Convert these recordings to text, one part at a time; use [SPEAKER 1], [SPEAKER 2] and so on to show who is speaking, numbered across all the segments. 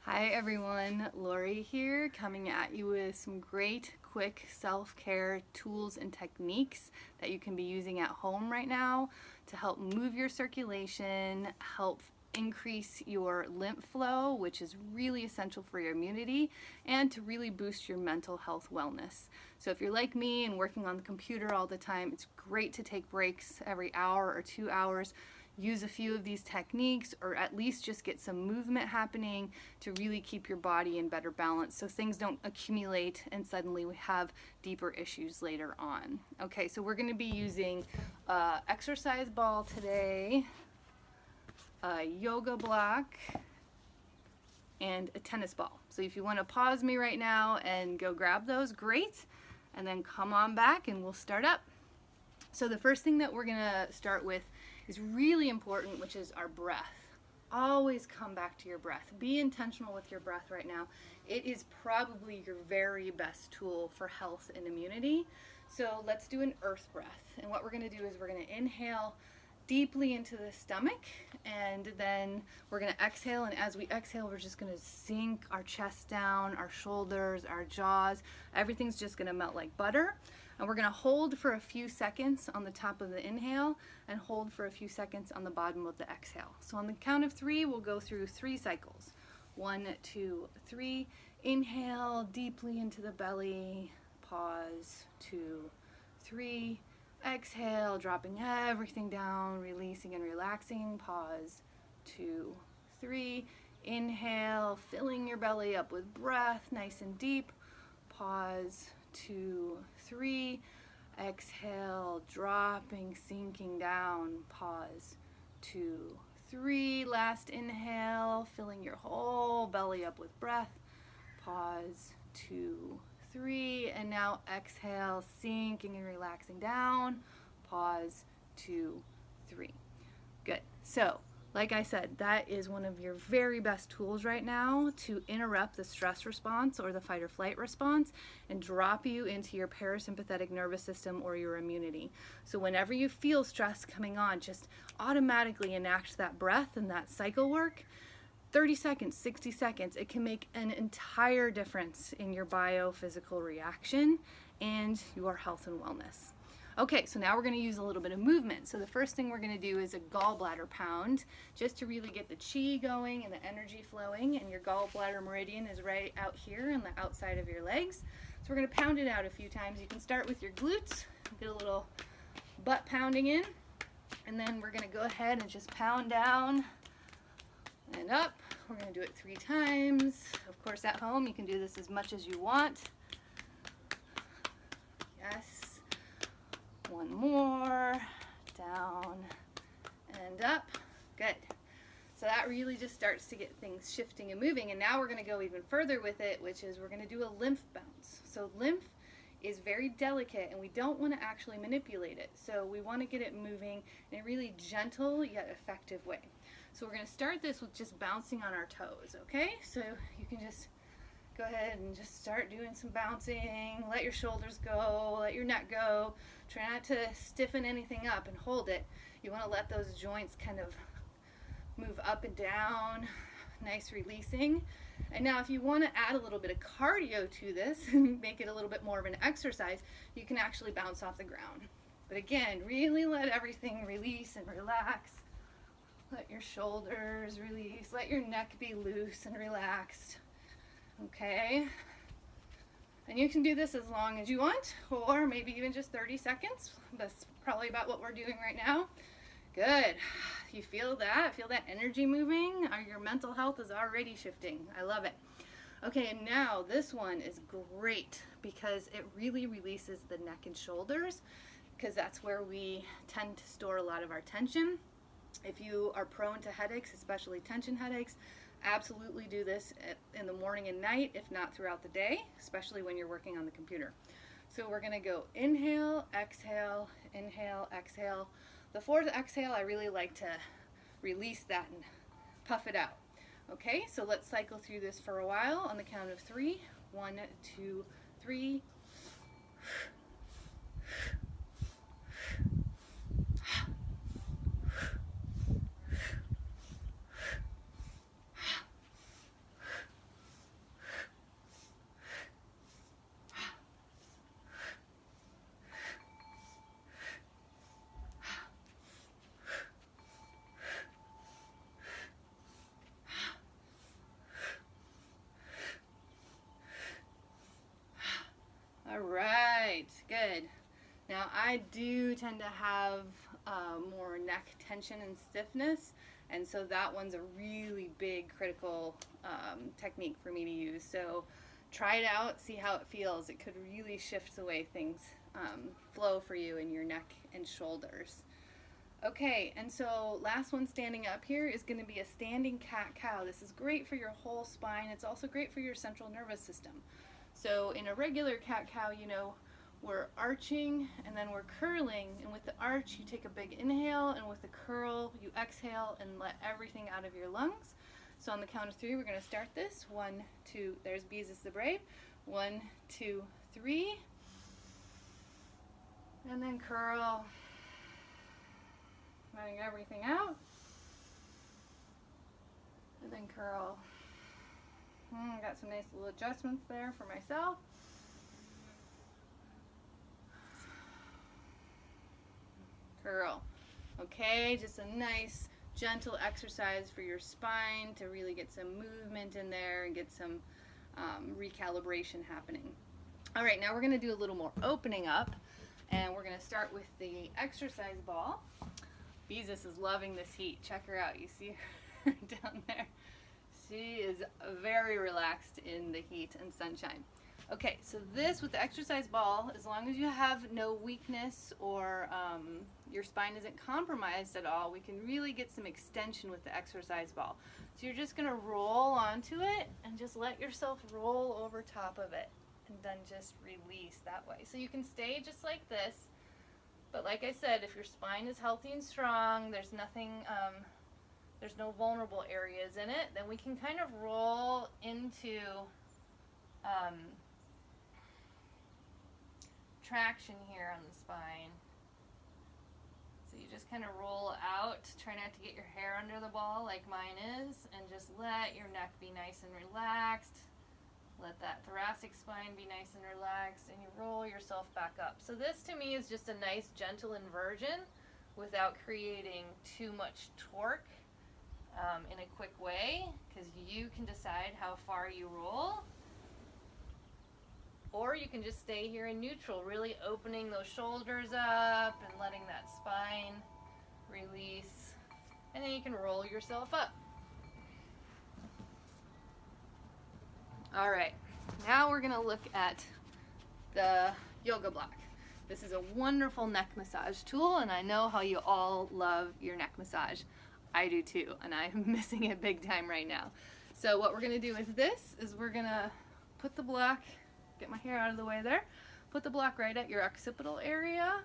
[SPEAKER 1] Hi everyone, Lori here, coming at you with some great quick self-care tools and techniques that you can be using at home right now to help move your circulation, help increase your lymph flow, which is really essential for your immunity, and to really boost your mental health wellness. So if you're like me and working on the computer all the time, it's great to take breaks every hour or 2 hours. Use a few of these techniques, or at least just get some movement happening to really keep your body in better balance so things don't accumulate and suddenly we have deeper issues later on. Okay, so we're going to be using an exercise ball today, a yoga block, and a tennis ball. So if you want to pause me right now and go grab those, great, and then come on back and we'll start up. So the first thing that we're going to start with is really important, which is our breath. Always come back to your breath. Be intentional with your breath right now. It is probably your very best tool for health and immunity. So let's do an earth breath. And what we're going to do is we're going to inhale deeply into the stomach, and then we're going to exhale, and as we exhale we're just going to sink our chest down, our shoulders, our jaws. Everything's just going to melt like butter. And we're going to hold for a few seconds on the top of the inhale and hold for a few seconds on the bottom of the exhale. So on the count of 3, we'll go through 3 cycles. 1, 2, 3. Inhale deeply into the belly. Pause. 2, 3. Exhale, dropping everything down, releasing and relaxing. Pause. 2, 3. Inhale, filling your belly up with breath, nice and deep. Pause. 2, 3. Exhale, dropping, sinking down. Pause. 2, 3. Last inhale, filling your whole belly up with breath. Pause. 2, 3. And now exhale, sinking and relaxing down. Pause. 2, 3. Good. So like I said, that is one of your very best tools right now to interrupt the stress response or the fight or flight response and drop you into your parasympathetic nervous system or your immunity. So whenever you feel stress coming on, just automatically enact that breath and that cycle work. 30 seconds, 60 seconds, it can make an entire difference in your biophysical reaction and your health and wellness. Okay, so now we're going to use a little bit of movement. So the first thing we're going to do is a gallbladder pound, just to really get the chi going and the energy flowing. And your gallbladder meridian is right out here on the outside of your legs. So we're going to pound it out a few times. You can start with your glutes, get a little butt pounding in, and then we're going to go ahead and just pound down and up. We're going to do it 3 times. Of course, at home, you can do this as much as you want. Yes. 1 more, down and up. Good. So that really just starts to get things shifting and moving. And now we're going to go even further with it, which is we're going to do a lymph bounce. So lymph is very delicate and we don't want to actually manipulate it. So we want to get it moving in a really gentle yet effective way. So we're going to start this with just bouncing on our toes, okay? So you can just go ahead and just start doing some bouncing. Let your shoulders go, let your neck go. Try not to stiffen anything up and hold it. You want to let those joints kind of move up and down. Nice releasing. And now if you want to add a little bit of cardio to this and make it a little bit more of an exercise, you can actually bounce off the ground. But again, really let everything release and relax. Let your shoulders release. Let your neck be loose and relaxed. Okay, and you can do this as long as you want, or maybe even just 30 seconds. That's probably about what we're doing right now. Good. You feel that? Feel that energy moving? Your mental health is already shifting. I love it. Okay, and now this one is great because it really releases the neck and shoulders, because that's where we tend to store a lot of our tension. If you are prone to headaches, especially tension headaches, absolutely do this in the morning and night, if not throughout the day, especially when you're working on the computer. So we're going to go inhale, exhale, inhale, exhale. The 4th exhale, I really like to release that and puff it out. Okay, so let's cycle through this for a while on the count of 3. 1, 2, 3. I do tend to have more neck tension and stiffness, and so that one's a really big critical technique for me to use. So try it out, see how it feels. It could really shift the way things flow for you in your neck and shoulders. Okay, and so last one standing up here is going to be a standing cat-cow. This is great for your whole spine. It's also great for your central nervous system. So in a regular cat-cow, you know, we're arching and then we're curling, and with the arch you take a big inhale, and with the curl you exhale and let everything out of your lungs. So on the count of 3 we're going to start this. 1, 2, there's Beezus the Brave. 1, 2, 3, and then curl, letting everything out, and then curl. Got some nice little adjustments there for myself. Curl. Okay, just a nice gentle exercise for your spine to really get some movement in there and get some recalibration happening. All right, now we're going to do a little more opening up, and we're going to start with the exercise ball. Beezus is loving this heat. Check her out. You see her down there? She is very relaxed in the heat and sunshine. Okay, so this with the exercise ball, as long as you have no weakness or your spine isn't compromised at all, we can really get some extension with the exercise ball. So you're just going to roll onto it and just let yourself roll over top of it, and then just release that way. So you can stay just like this, but like I said, if your spine is healthy and strong, there's nothing, there's no vulnerable areas in it, then we can kind of roll into traction here on the spine. So you just kind of roll out, try not to get your hair under the ball like mine is, and just let your neck be nice and relaxed. Let that thoracic spine be nice and relaxed, and you roll yourself back up. So this to me is just a nice gentle inversion without creating too much torque in a quick way, because you can decide how far you roll. Or you can just stay here in neutral, really opening those shoulders up and letting that spine release. And then you can roll yourself up. All right, now we're gonna look at the yoga block. This is a wonderful neck massage tool, and I know how you all love your neck massage. I do too, and I'm missing it big time right now. So what we're gonna do with this is we're gonna put the block, get my hair out of the way there, put the block right at your occipital area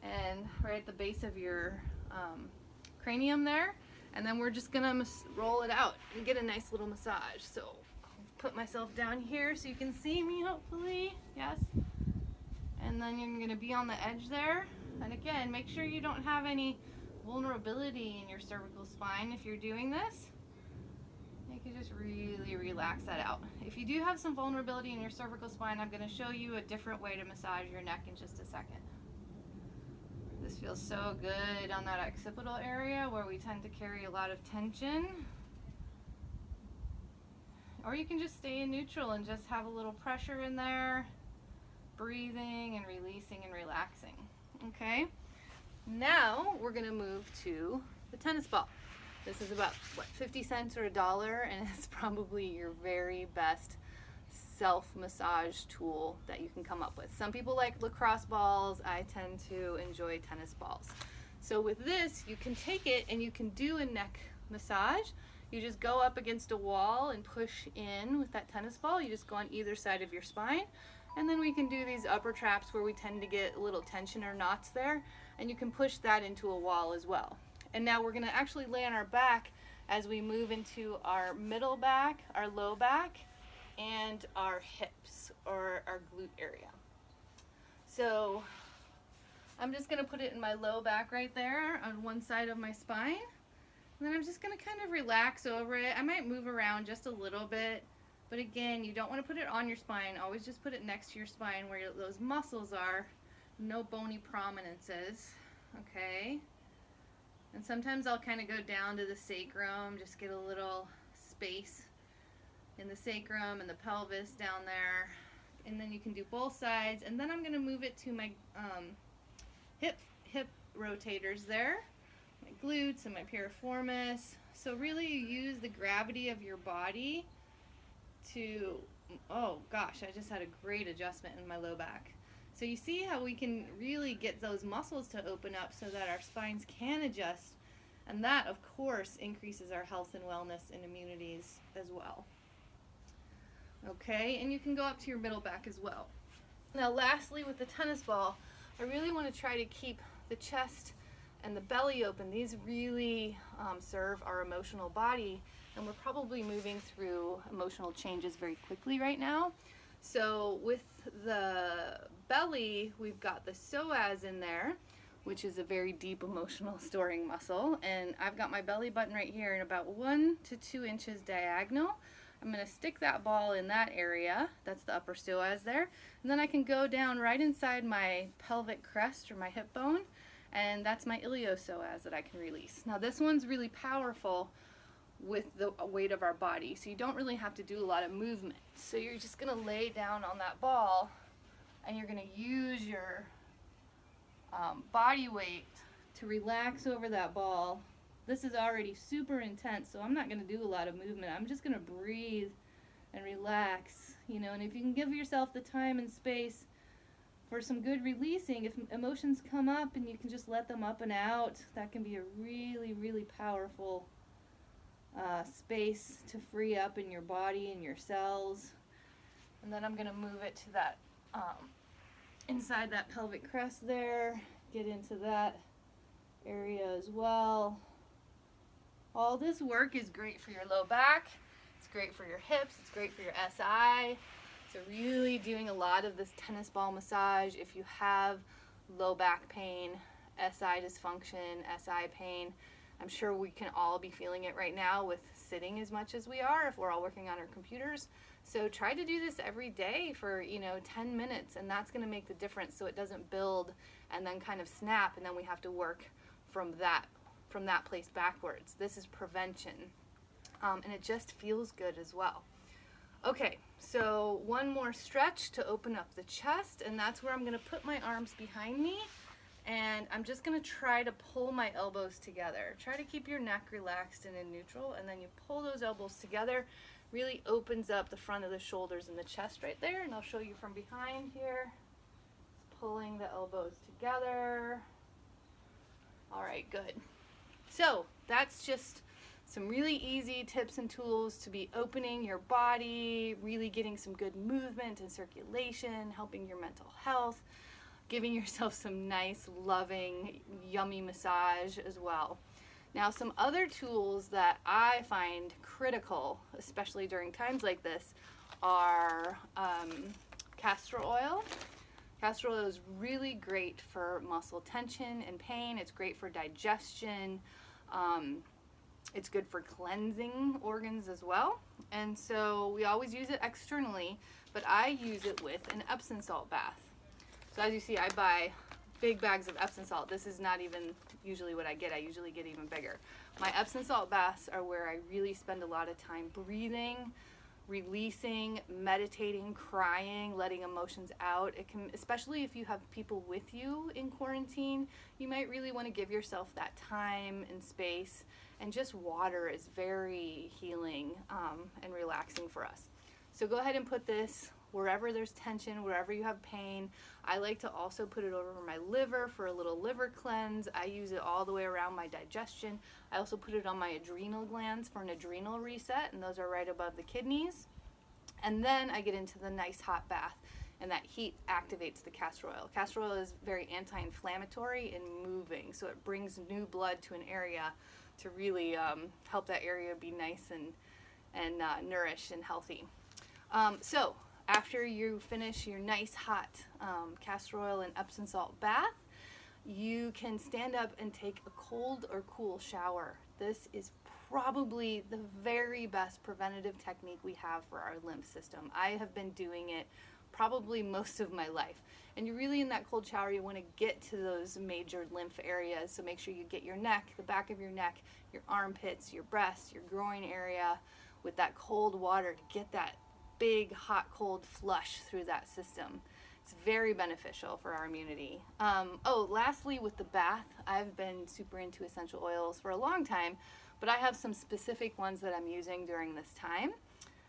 [SPEAKER 1] and right at the base of your cranium there, and then we're just gonna roll it out and get a nice little massage. So I'll put myself down here so you can see me, hopefully, yes. And then you're gonna be on the edge there, and again, make sure you don't have any vulnerability in your cervical spine if you're doing this. You can just really relax that out. If you do have some vulnerability in your cervical spine, I'm going to show you a different way to massage your neck in just a second. This feels so good on that occipital area where we tend to carry a lot of tension. Or you can just stay in neutral and just have a little pressure in there, breathing and releasing and relaxing. Okay? Now we're going to move to the tennis ball. This is about, what, 50 cents or $1, and it's probably your very best self-massage tool that you can come up with. Some people like lacrosse balls. I tend to enjoy tennis balls. So with this, you can take it and you can do a neck massage. You just go up against a wall and push in with that tennis ball. You just go on either side of your spine. And then we can do these upper traps where we tend to get a little tension or knots there, and you can push that into a wall as well. And now we're going to actually lay on our back as we move into our middle back, our low back, and our hips or our glute area. So I'm just going to put it in my low back right there on one side of my spine. And then I'm just going to kind of relax over it. I might move around just a little bit. But again, you don't want to put it on your spine. Always just put it next to your spine where those muscles are. No bony prominences. Okay? And sometimes I'll kind of go down to the sacrum, just get a little space in the sacrum and the pelvis down there. And then you can do both sides. And then I'm going to move it to my hip rotators there, my glutes and my piriformis. So really you use the gravity of your body to, oh gosh, I just had a great adjustment in my low back. So you see how we can really get those muscles to open up so that our spines can adjust, and that of course increases our health and wellness and immunities as well. Okay, and you can go up to your middle back as well. Now lastly, with the tennis ball, I really want to try to keep the chest and the belly open. These really serve our emotional body, and we're probably moving through emotional changes very quickly right now. So with the belly, we've got the psoas in there, which is a very deep emotional storing muscle, and I've got my belly button right here in about 1 to 2 inches diagonal. I'm going to stick that ball in that area, that's the upper psoas there, and then I can go down right inside my pelvic crest or my hip bone, and that's my iliopsoas that I can release. Now this one's really powerful with the weight of our body, so you don't really have to do a lot of movement. So you're just going to lay down on that ball, and you're going to use your body weight to relax over that ball. This is already super intense, so I'm not going to do a lot of movement. I'm just going to breathe and relax, you know, and if you can give yourself the time and space for some good releasing, if emotions come up and you can just let them up and out, that can be a really, really powerful space to free up in your body and your cells. And then I'm going to move it to that inside that pelvic crest there, get into that area as well. All this work is great for your low back, it's great for your hips, it's great for your SI. So really doing a lot of this tennis ball massage if you have low back pain, SI dysfunction, SI pain. I'm sure we can all be feeling it right now with sitting as much as we are if we're all working on our computers. So try to do this every day for 10 minutes, and that's going to make the difference so it doesn't build and then kind of snap, and then we have to work from that place backwards. This is prevention, and it just feels good as well. Okay, so one more stretch to open up the chest, and that's where I'm going to put my arms behind me, and I'm just going to try to pull my elbows together. Try to keep your neck relaxed and in neutral, and then you pull those elbows together. Really opens up the front of the shoulders and the chest right there, and I'll show you from behind here. Just pulling the elbows together. All right, good. So that's just some really easy tips and tools to be opening your body, really getting some good movement and circulation, helping your mental health, giving yourself some nice, loving, yummy massage as well. Now, some other tools that I find critical, especially during times like this, are castor oil. Castor oil is really great for muscle tension and pain. It's great for digestion. It's good for cleansing organs as well. And so we always use it externally, but I use it with an Epsom salt bath. So as you see, I buy big bags of Epsom salt. This is not even usually what I get. I usually get even bigger. My Epsom salt baths are where I really spend a lot of time breathing, releasing, meditating, crying, letting emotions out. It can, especially if you have people with you in quarantine, you might really want to give yourself that time and space, and just water is very healing and relaxing for us. So go ahead and put this wherever there's tension, wherever you have pain. I like to also put it over my liver for a little liver cleanse. I use it all the way around my digestion. I also put it on my adrenal glands for an adrenal reset, and those are right above the kidneys. And then I get into the nice hot bath, and that heat activates the castor oil. Castor oil is very anti-inflammatory and moving, so it brings new blood to an area to really help that area be nice and nourished and healthy. So after you finish your nice hot castor oil and Epsom salt bath, you can stand up and take a cold or cool shower. This is probably the very best preventative technique we have for our lymph system. I have been doing it probably most of my life. And you really, in that cold shower, you want to get to those major lymph areas. So make sure you get your neck, the back of your neck, your armpits, your breasts, your groin area with that cold water to get that big hot cold flush through that system. It's very beneficial for our immunity. Oh, lastly, with the bath, I've been super into essential oils for a long time, but I have some specific ones that I'm using during this time.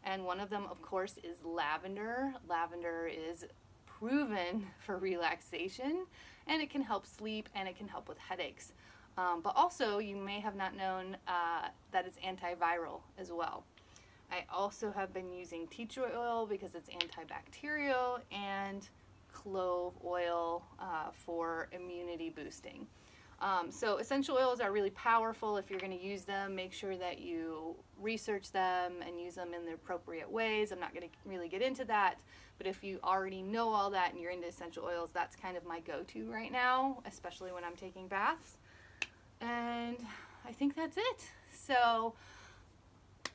[SPEAKER 1] And one of them, of course, is lavender. Lavender is proven for relaxation, and it can help sleep, and it can help with headaches. But also, you may have not known that it's antiviral as well. I also have been using tea tree oil because it's antibacterial, and clove oil for immunity boosting. So essential oils are really powerful. If you're going to use them, make sure that you research them and use them in the appropriate ways. I'm not going to really get into that, but if you already know all that and you're into essential oils, that's kind of my go-to right now, especially when I'm taking baths. And I think that's it. So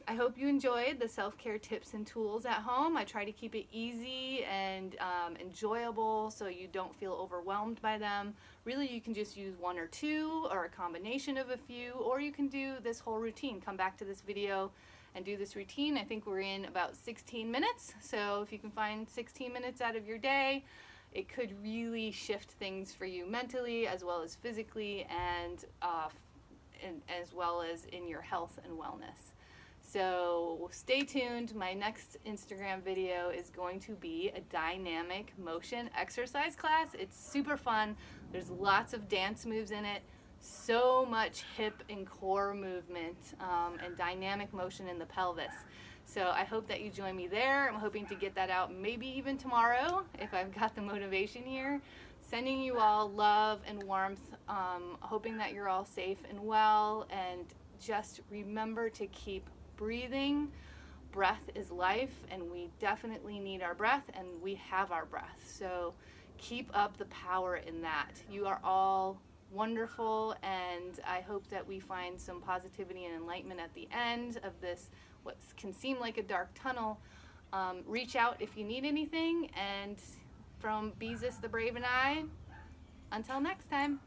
[SPEAKER 1] I hope you enjoyed the self-care tips and tools at home. I try to keep it easy and enjoyable so you don't feel overwhelmed by them. Really, you can just use one or two or a combination of a few, or you can do this whole routine. Come back to this video and do this routine. I think we're in about 16 minutes. So if you can find 16 minutes out of your day, it could really shift things for you mentally as well as physically, and as well as in your health and wellness. So stay tuned. My next Instagram video is going to be a dynamic motion exercise class. It's super fun. There's lots of dance moves in it, so much hip and core movement, and dynamic motion in the pelvis. So I hope that you join me there. I'm hoping to get that out maybe even tomorrow if I've got the motivation here. Sending you all love and warmth, hoping that you're all safe and well, and just remember to keep breathing. Breath is life, and we definitely need our breath, and we have our breath. So keep up the power in that. You are all wonderful, and I hope that we find some positivity and enlightenment at the end of this, what can seem like a dark tunnel. Reach out if you need anything, and from Beezus the Brave and I, until next time.